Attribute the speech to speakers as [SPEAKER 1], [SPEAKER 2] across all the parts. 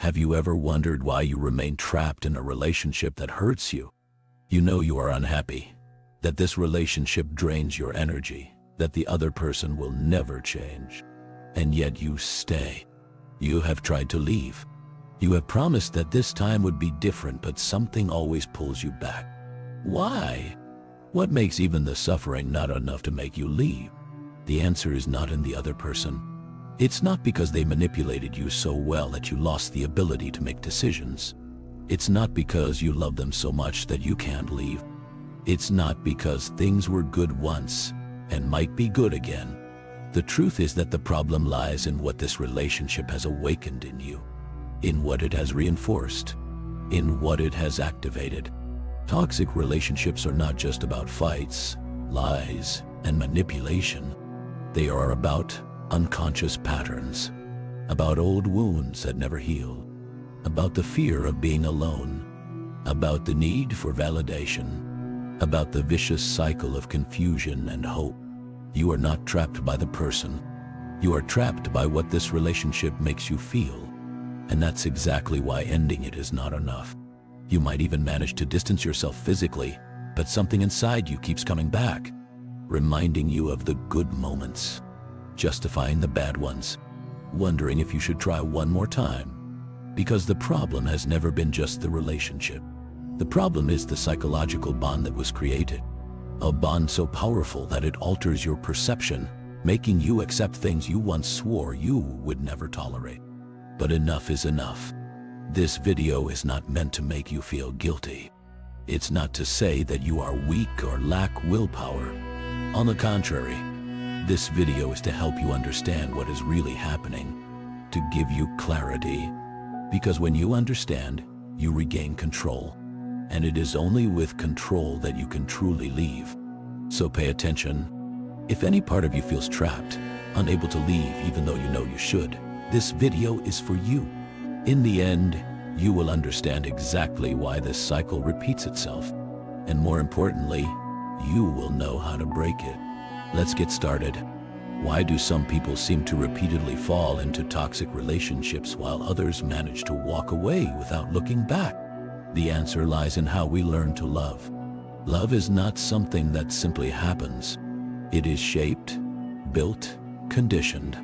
[SPEAKER 1] Have you ever wondered why you remain trapped in a relationship that hurts you? You know you are unhappy, that this relationship drains your energy, that the other person will never change. And yet you stay. You have tried to leave. You have promised that this time would be different, but something always pulls you back. Why? What makes even the suffering not enough to make you leave? The answer is not in the other person. It's not because they manipulated you so well that you lost the ability to make decisions. It's not because you love them so much that you can't leave. It's not because things were good once and might be good again. The truth is that the problem lies in what this relationship has awakened in you, in what it has reinforced, in what it has activated. Toxic relationships are not just about fights, lies, and manipulation. They are about unconscious patterns, about old wounds that never heal, about the fear of being alone, about the need for validation, about the vicious cycle of confusion and hope. You are not trapped by the person. You are trapped by what this relationship makes you feel. And that's exactly why ending it is not enough. You might even manage to distance yourself physically, but something inside you keeps coming back, reminding you of the good moments, justifying the bad ones, wondering if you should try one more time. Because the problem has never been just the relationship. The problem is the psychological bond that was created. A bond so powerful that it alters your perception, making you accept things you once swore you would never tolerate. But enough is enough. This video is not meant to make you feel guilty. It's not to say that you are weak or lack willpower. On the contrary, this video is to help you understand what is really happening, to give you clarity. Because when you understand, you regain control. And it is only with control that you can truly leave. So pay attention. If any part of you feels trapped, unable to leave even though you know you should, this video is for you. In the end, you will understand exactly why this cycle repeats itself. And more importantly, you will know how to break it. Let's get started. Why do some people seem to repeatedly fall into toxic relationships while others manage to walk away without looking back? The answer lies in how we learn to love. Love is not something that simply happens. It is shaped, built, conditioned.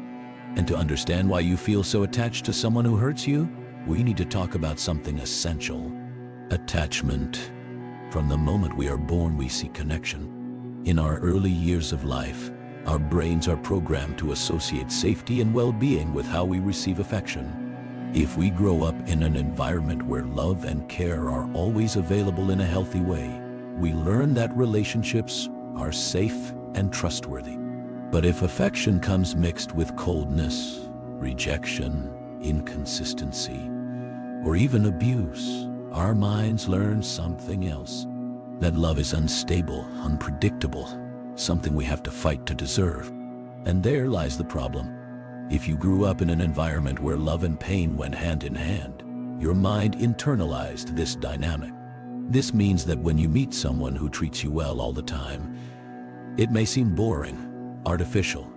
[SPEAKER 1] And to understand why you feel so attached to someone who hurts you, we need to talk about something essential: attachment. From the moment we are born, we seek connection. In our early years of life, our brains are programmed to associate safety and well-being with how we receive affection. If we grow up in an environment where love and care are always available in a healthy way, we learn that relationships are safe and trustworthy. But if affection comes mixed with coldness, rejection, inconsistency, or even abuse, our minds learn something else. That love is unstable, unpredictable, something we have to fight to deserve. And there lies the problem. If you grew up in an environment where love and pain went hand in hand, your mind internalized this dynamic. This means that when you meet someone who treats you well all the time, it may seem boring, artificial,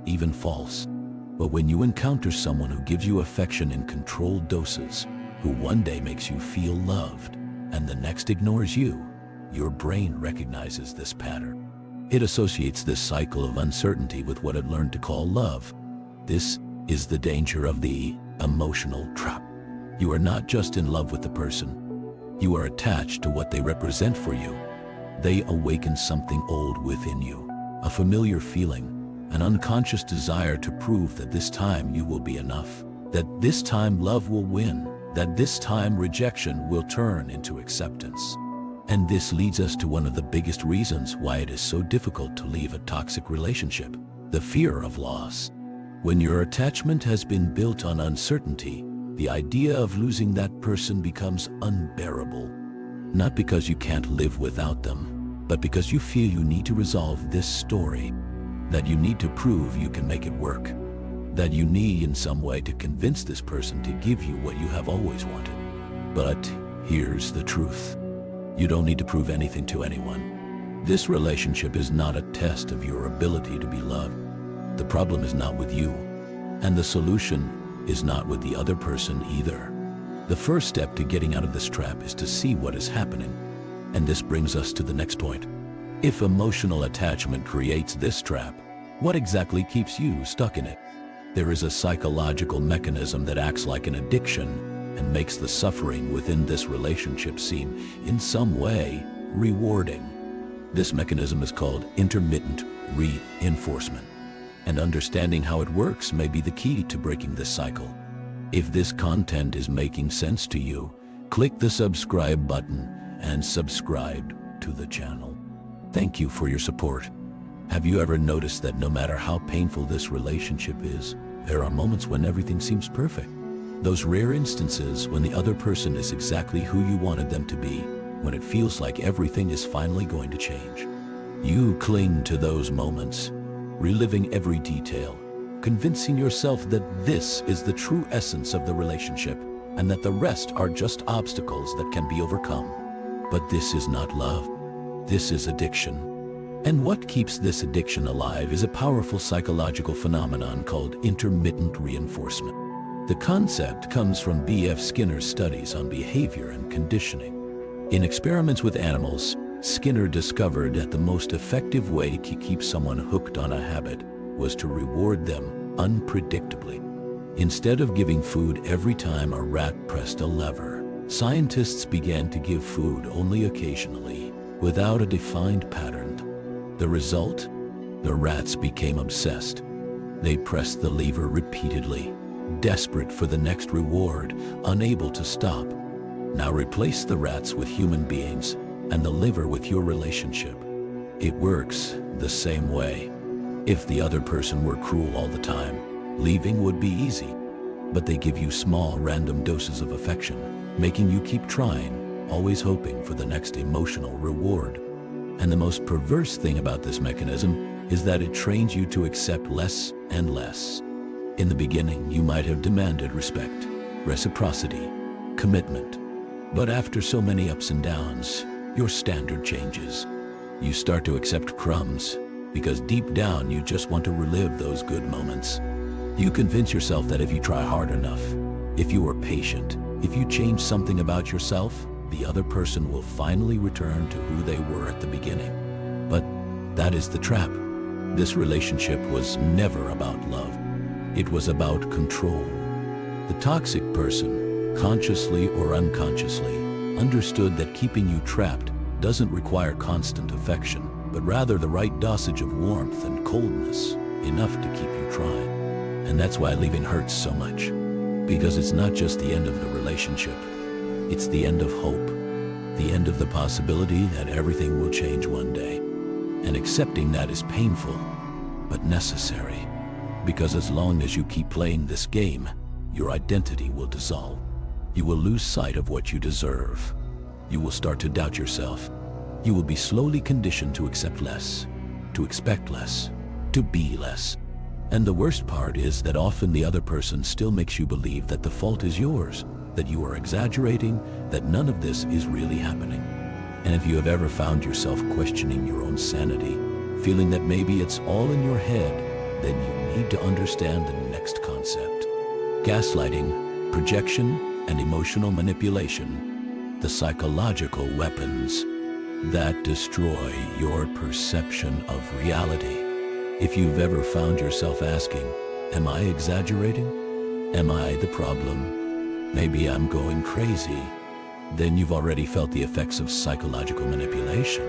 [SPEAKER 1] even false. But when you encounter someone who gives you affection in controlled doses, who one day makes you feel loved and the next ignores you, your brain recognizes this pattern. It associates this cycle of uncertainty with what it learned to call love. This is the danger of the emotional trap. You are not just in love with the person. You are attached to what they represent for you. They awaken something old within you, a familiar feeling, an unconscious desire to prove that this time you will be enough, that this time love will win, that this time rejection will turn into acceptance. And this leads us to one of the biggest reasons why it is so difficult to leave a toxic relationship: the fear of loss. When your attachment has been built on uncertainty, the idea of losing that person becomes unbearable. Not because you can't live without them, but because you feel you need to resolve this story, that you need to prove you can make it work, that you need in some way to convince this person to give you what you have always wanted. But here's the truth. You don't need to prove anything to anyone. This relationship is not a test of your ability to be loved. The problem is not with you, and the solution is not with the other person either. The first step to getting out of this trap is to see what is happening. And this brings us to the next point. If emotional attachment creates this trap, what exactly keeps you stuck in it? There is a psychological mechanism that acts like an addiction and makes the suffering within this relationship seem, in some way, rewarding. This mechanism is called intermittent reinforcement, and understanding how it works may be the key to breaking this cycle. If this content is making sense to you, click the subscribe button and subscribe to the channel. Thank you for your support. Have you ever noticed that no matter how painful this relationship is, there are moments when everything seems perfect? Those rare instances when the other person is exactly who you wanted them to be, when it feels like everything is finally going to change. You cling to those moments, reliving every detail, convincing yourself that this is the true essence of the relationship and that the rest are just obstacles that can be overcome. But this is not love. This is addiction. And what keeps this addiction alive is a powerful psychological phenomenon called intermittent reinforcement. The concept comes from B.F. Skinner's studies on behavior and conditioning. In experiments with animals, Skinner discovered that the most effective way to keep someone hooked on a habit was to reward them unpredictably. Instead of giving food every time a rat pressed a lever, scientists began to give food only occasionally, without a defined pattern. The result? The rats became obsessed. They pressed the lever repeatedly, desperate for the next reward, unable to stop. Now replace the rats with human beings and the liver with your relationship. It works the same way. If the other person were cruel all the time, leaving would be easy. But they give you small, random doses of affection, making you keep trying, always hoping for the next emotional reward. And the most perverse thing about this mechanism is that it trains you to accept less and less. In the beginning, you might have demanded respect, reciprocity, commitment. But after so many ups and downs, your standard changes. You start to accept crumbs, because deep down you just want to relive those good moments. You convince yourself that if you try hard enough, if you are patient, if you change something about yourself, the other person will finally return to who they were at the beginning. But that is the trap. This relationship was never about love. It was about control. The toxic person, consciously or unconsciously, understood that keeping you trapped doesn't require constant affection, but rather the right dosage of warmth and coldness, enough to keep you trying. And that's why leaving hurts so much, because it's not just the end of the relationship, it's the end of hope, the end of the possibility that everything will change one day. And accepting that is painful, but necessary, because as long as you keep playing this game, your identity will dissolve. You will lose sight of what you deserve. You will start to doubt yourself. You will be slowly conditioned to accept less, to expect less, to be less. And the worst part is that often the other person still makes you believe that the fault is yours, that you are exaggerating, that none of this is really happening. And if you have ever found yourself questioning your own sanity, feeling that maybe it's all in your head, then you need to understand the next concept. Gaslighting, projection, and emotional manipulation, the psychological weapons that destroy your perception of reality. If you've ever found yourself asking, am I exaggerating? Am I the problem? Maybe I'm going crazy. Then you've already felt the effects of psychological manipulation.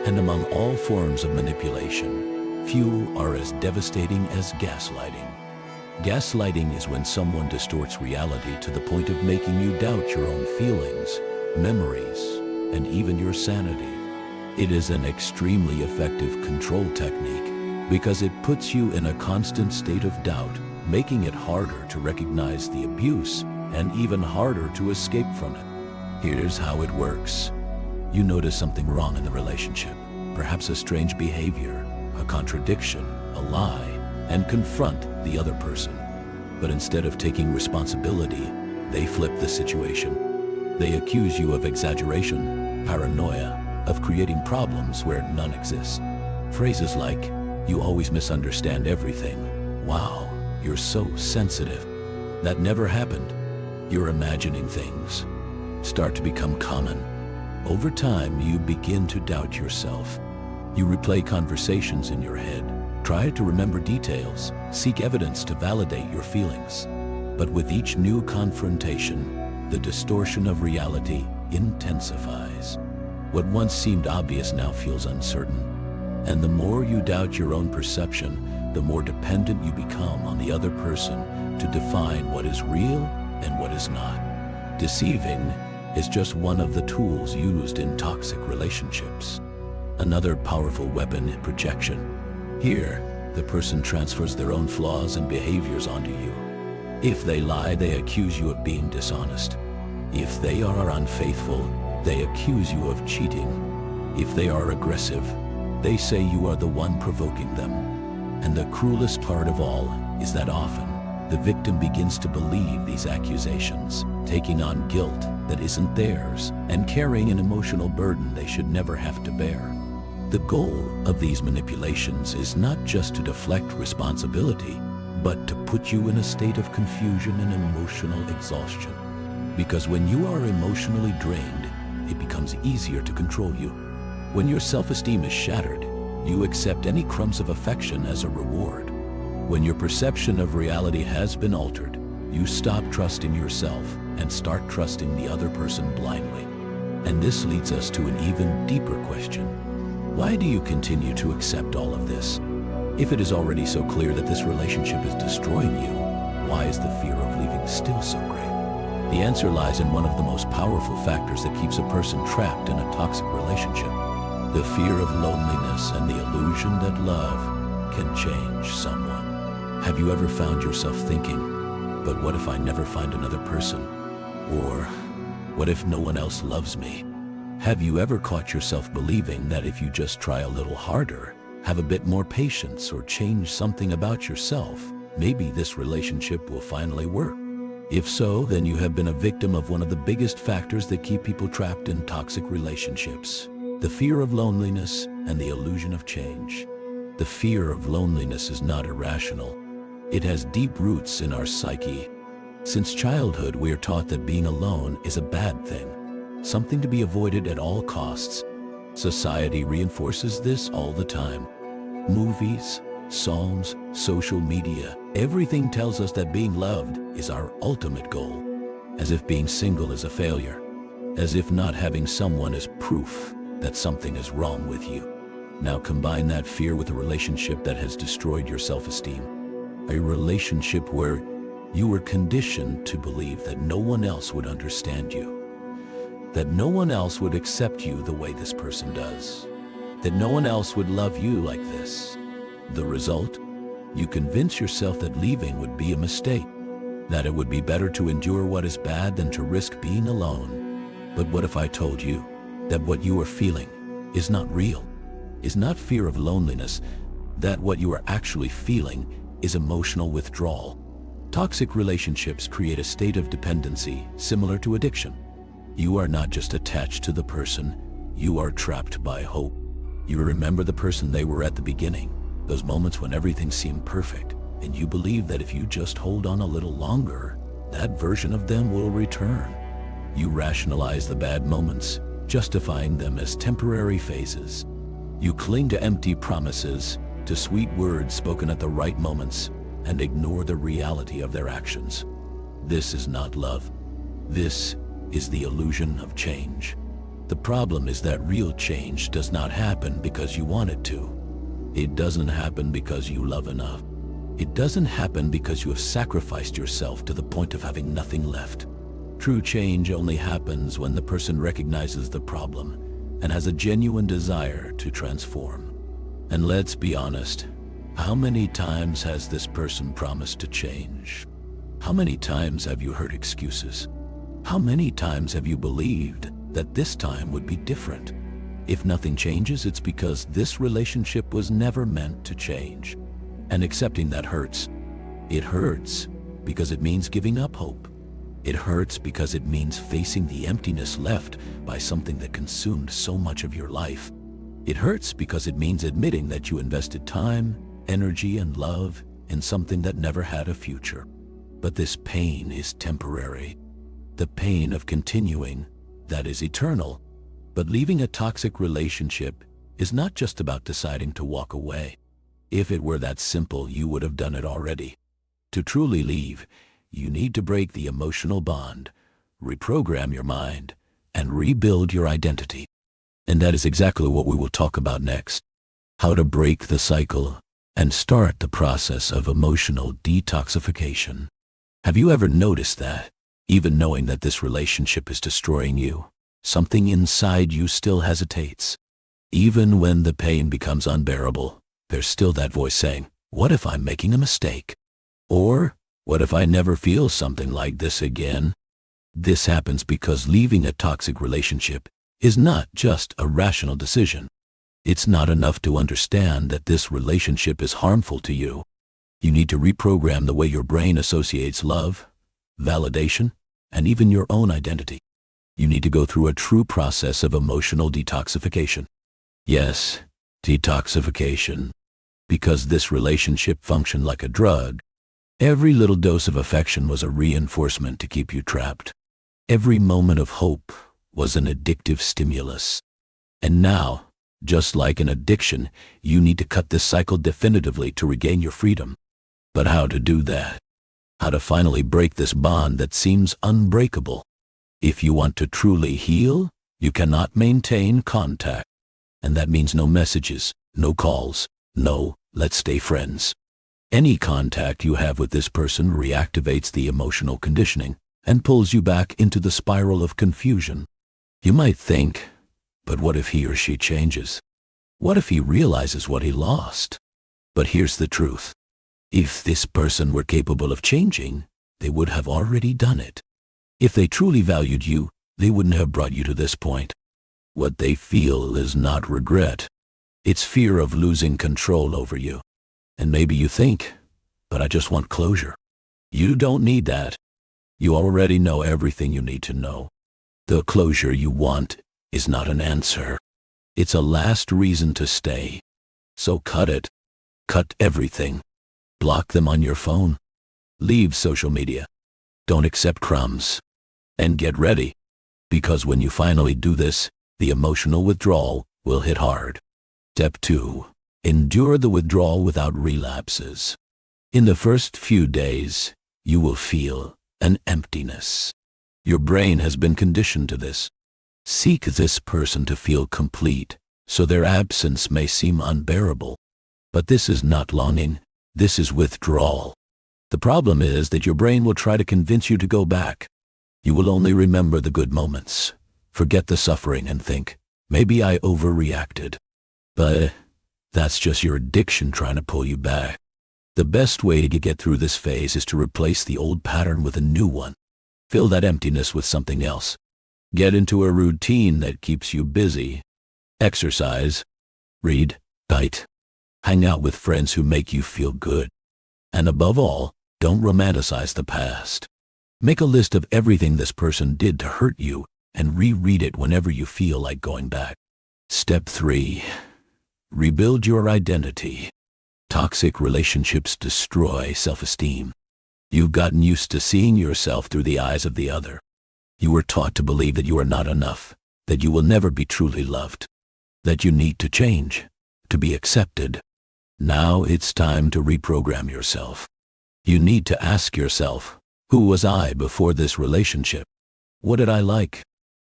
[SPEAKER 1] And among all forms of manipulation, few are as devastating as gaslighting. Gaslighting is when someone distorts reality to the point of making you doubt your own feelings, memories, and even your sanity. It is an extremely effective control technique because it puts you in a constant state of doubt, making it harder to recognize the abuse and even harder to escape from it. Here's how it works. You notice something wrong in the relationship, perhaps a strange behavior, a contradiction, a lie, and confront the other person. But instead of taking responsibility, they flip the situation. They accuse you of exaggeration, paranoia, of creating problems where none exist. Phrases like, "You always misunderstand everything," "Wow, you're so sensitive," "That never happened," Your imagining things start to become common. Over time, you begin to doubt yourself. You replay conversations in your head, try to remember details, seek evidence to validate your feelings. But with each new confrontation, the distortion of reality intensifies. What once seemed obvious now feels uncertain. And the more you doubt your own perception, the more dependent you become on the other person to define what is real and what is not. Deceiving is just one of the tools used in toxic relationships. Another powerful weapon is projection. Here, the person transfers their own flaws and behaviors onto you. If they lie, they accuse you of being dishonest. If they are unfaithful, they accuse you of cheating. If they are aggressive, they say you are the one provoking them. And the cruelest part of all is that often the victim begins to believe these accusations, taking on guilt that isn't theirs and carrying an emotional burden they should never have to bear. The goal of these manipulations is not just to deflect responsibility, but to put you in a state of confusion and emotional exhaustion. Because when you are emotionally drained, it becomes easier to control you. When your self-esteem is shattered, you accept any crumbs of affection as a reward. When your perception of reality has been altered, you stop trusting yourself and start trusting the other person blindly. And this leads us to an even deeper question. Why do you continue to accept all of this? If it is already so clear that this relationship is destroying you, why is the fear of leaving still so great? The answer lies in one of the most powerful factors that keeps a person trapped in a toxic relationship. The fear of loneliness and the illusion that love can change someone. Have you ever found yourself thinking, but what if I never find another person? Or, what if no one else loves me? Have you ever caught yourself believing that if you just try a little harder, have a bit more patience, or change something about yourself, maybe this relationship will finally work? If so, then you have been a victim of one of the biggest factors that keep people trapped in toxic relationships: the fear of loneliness and the illusion of change. The fear of loneliness is not irrational. It has deep roots in our psyche. Since childhood, we are taught that being alone is a bad thing, something to be avoided at all costs. Society reinforces this all the time. Movies, songs, social media, everything tells us that being loved is our ultimate goal, as if being single is a failure, as if not having someone is proof that something is wrong with you. Now combine that fear with a relationship that has destroyed your self-esteem. A relationship where you were conditioned to believe that no one else would understand you, that no one else would accept you the way this person does, that no one else would love you like this. The result? You convince yourself that leaving would be a mistake, that it would be better to endure what is bad than to risk being alone. But what if I told you that what you are feeling is not real, is not fear of loneliness, that what you are actually feeling is emotional withdrawal? Toxic relationships create a state of dependency similar to addiction. You are not just attached to the person, you are trapped by hope. You remember the person they were at the beginning, those moments when everything seemed perfect, and you believe that if you just hold on a little longer, that version of them will return. You rationalize the bad moments, justifying them as temporary phases. You cling to empty promises, to sweet words spoken at the right moments, and ignore the reality of their actions. This is not love. This is the illusion of change. The problem is that real change does not happen because you want it to. It doesn't happen because you love enough. It doesn't happen because you have sacrificed yourself to the point of having nothing left. True change only happens when the person recognizes the problem and has a genuine desire to transform. And let's be honest, how many times has this person promised to change? How many times have you heard excuses? How many times have you believed that this time would be different? If nothing changes, it's because this relationship was never meant to change. And accepting that hurts. It hurts because it means giving up hope. It hurts because it means facing the emptiness left by something that consumed so much of your life. It hurts because it means admitting that you invested time, energy, and love in something that never had a future. But this pain is temporary. the pain of continuing, that is eternal. But leaving a toxic relationship is not just about deciding to walk away. If it were that simple, you would have done it already. To truly leave, you need to break the emotional bond, reprogram your mind, and rebuild your identity. And that is exactly what we will talk about next. How to break the cycle and start the process of emotional detoxification. Have you ever noticed that, even knowing that this relationship is destroying you, something inside you still hesitates? Even when the pain becomes unbearable, there's still that voice saying, "What if I'm making a mistake?" Or, "What if I never feel something like this again?" This happens because leaving a toxic relationship is not just a rational decision. It's not enough to understand that this relationship is harmful to you. You need to reprogram the way your brain associates love, validation, and even your own identity. You need to go through a true process of emotional detoxification. Yes, detoxification. Because this relationship functioned like a drug. Every little dose of affection was a reinforcement to keep you trapped. Every moment of hope was an addictive stimulus. And now, just like an addiction, you need to cut this cycle definitively to regain your freedom. But how to do that? How to finally break this bond that seems unbreakable? If you want to truly heal, you cannot maintain contact. And that means no messages, no calls, no "let's stay friends." Any contact you have with this person reactivates the emotional conditioning and pulls you back into the spiral of confusion. You might think, but what if he or she changes? What if he realizes what he lost? But here's the truth. If this person were capable of changing, they would have already done it. If they truly valued you, they wouldn't have brought you to this point. What they feel is not regret. It's fear of losing control over you. And maybe you think, but I just want closure. You don't need that. You already know everything you need to know. The closure you want is not an answer. It's a last reason to stay. So cut it. Cut everything. Block them on your phone. Leave social media. Don't accept crumbs. And get ready. Because when you finally do this, the emotional withdrawal will hit hard. Step 2. Endure the withdrawal without relapses. In the first few days, you will feel an emptiness. Your brain has been conditioned to this. Seek this person to feel complete, so their absence may seem unbearable. But this is not longing, this is withdrawal. The problem is that your brain will try to convince you to go back. You will only remember the good moments, forget the suffering, and think, maybe I overreacted. But that's just your addiction trying to pull you back. The best way to get through this phase is to replace the old pattern with a new one. Fill that emptiness with something else. Get into a routine that keeps you busy. Exercise, read, write, hang out with friends who make you feel good. And above all, don't romanticize the past. Make a list of everything this person did to hurt you and reread it whenever you feel like going back. Step 3. Rebuild your identity. Toxic relationships destroy self-esteem. You've gotten used to seeing yourself through the eyes of the other. You were taught to believe that you are not enough, that you will never be truly loved, that you need to change, to be accepted. Now it's time to reprogram yourself. You need to ask yourself, who was I before this relationship? What did I like?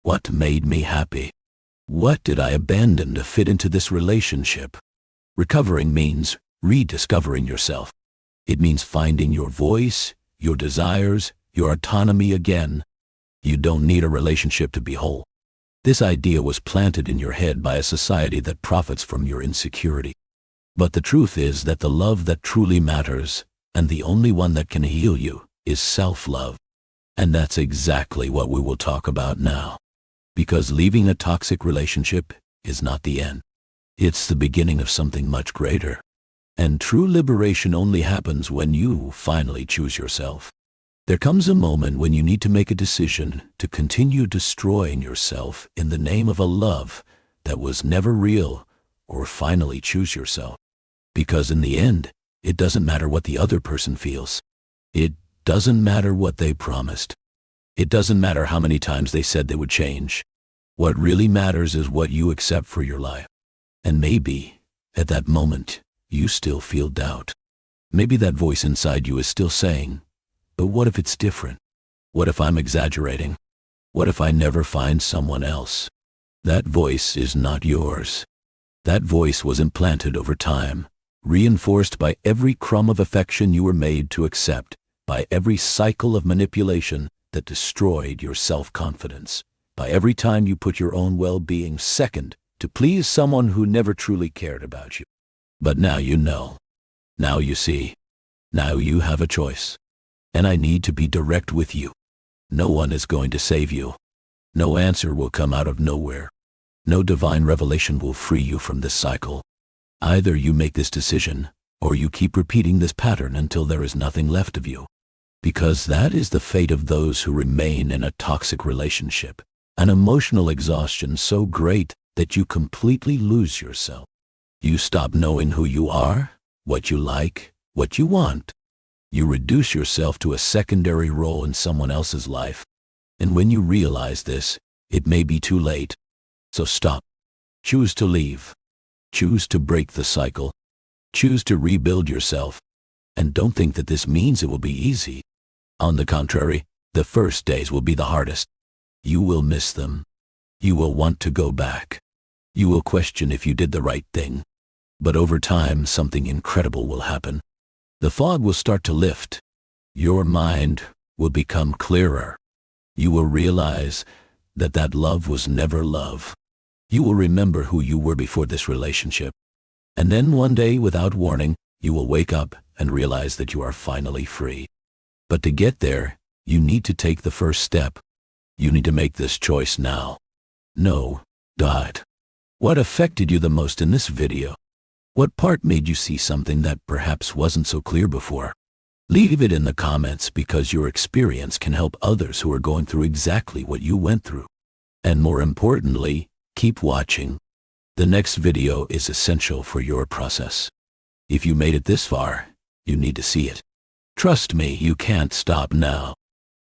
[SPEAKER 1] What made me happy? What did I abandon to fit into this relationship? Recovering means rediscovering yourself. It means finding your voice, your desires, your autonomy again. You don't need a relationship to be whole. This idea was planted in your head by a society that profits from your insecurity. But the truth is that the love that truly matters, and the only one that can heal you, is self-love. And that's exactly what we will talk about now. Because leaving a toxic relationship is not the end. It's the beginning of something much greater. And true liberation only happens when you finally choose yourself. There comes a moment when you need to make a decision to continue destroying yourself in the name of a love that was never real, or finally choose yourself. Because in the end, it doesn't matter what the other person feels. It doesn't matter what they promised. It doesn't matter how many times they said they would change. What really matters is what you accept for your life. And maybe, at that moment, you still feel doubt. Maybe that voice inside you is still saying, but what if it's different? What if I'm exaggerating? What if I never find someone else? That voice is not yours. That voice was implanted over time, reinforced by every crumb of affection you were made to accept, by every cycle of manipulation that destroyed your self-confidence, by every time you put your own well-being second to please someone who never truly cared about you. But now you know. Now you see. Now you have a choice. And I need to be direct with you. No one is going to save you. No answer will come out of nowhere. No divine revelation will free you from this cycle. Either you make this decision, or you keep repeating this pattern until there is nothing left of you. Because that is the fate of those who remain in a toxic relationship, an emotional exhaustion so great that you completely lose yourself. You stop knowing who you are, what you like, what you want. You reduce yourself to a secondary role in someone else's life. And when you realize this, it may be too late. So stop. Choose to leave. Choose to break the cycle. Choose to rebuild yourself. And don't think that this means it will be easy. On the contrary, the first days will be the hardest. You will miss them. You will want to go back. You will question if you did the right thing. But over time, something incredible will happen. The fog will start to lift. Your mind will become clearer. You will realize that that love was never love. You will remember who you were before this relationship. And then one day, without warning, you will wake up and realize that you are finally free. But to get there, you need to take the first step. You need to make this choice now. No. What affected you the most in this video? What part made you see something that perhaps wasn't so clear before? Leave it in the comments because your experience can help others who are going through exactly what you went through. And more importantly, keep watching. The next video is essential for your process. If you made it this far, you need to see it. Trust me, you can't stop now.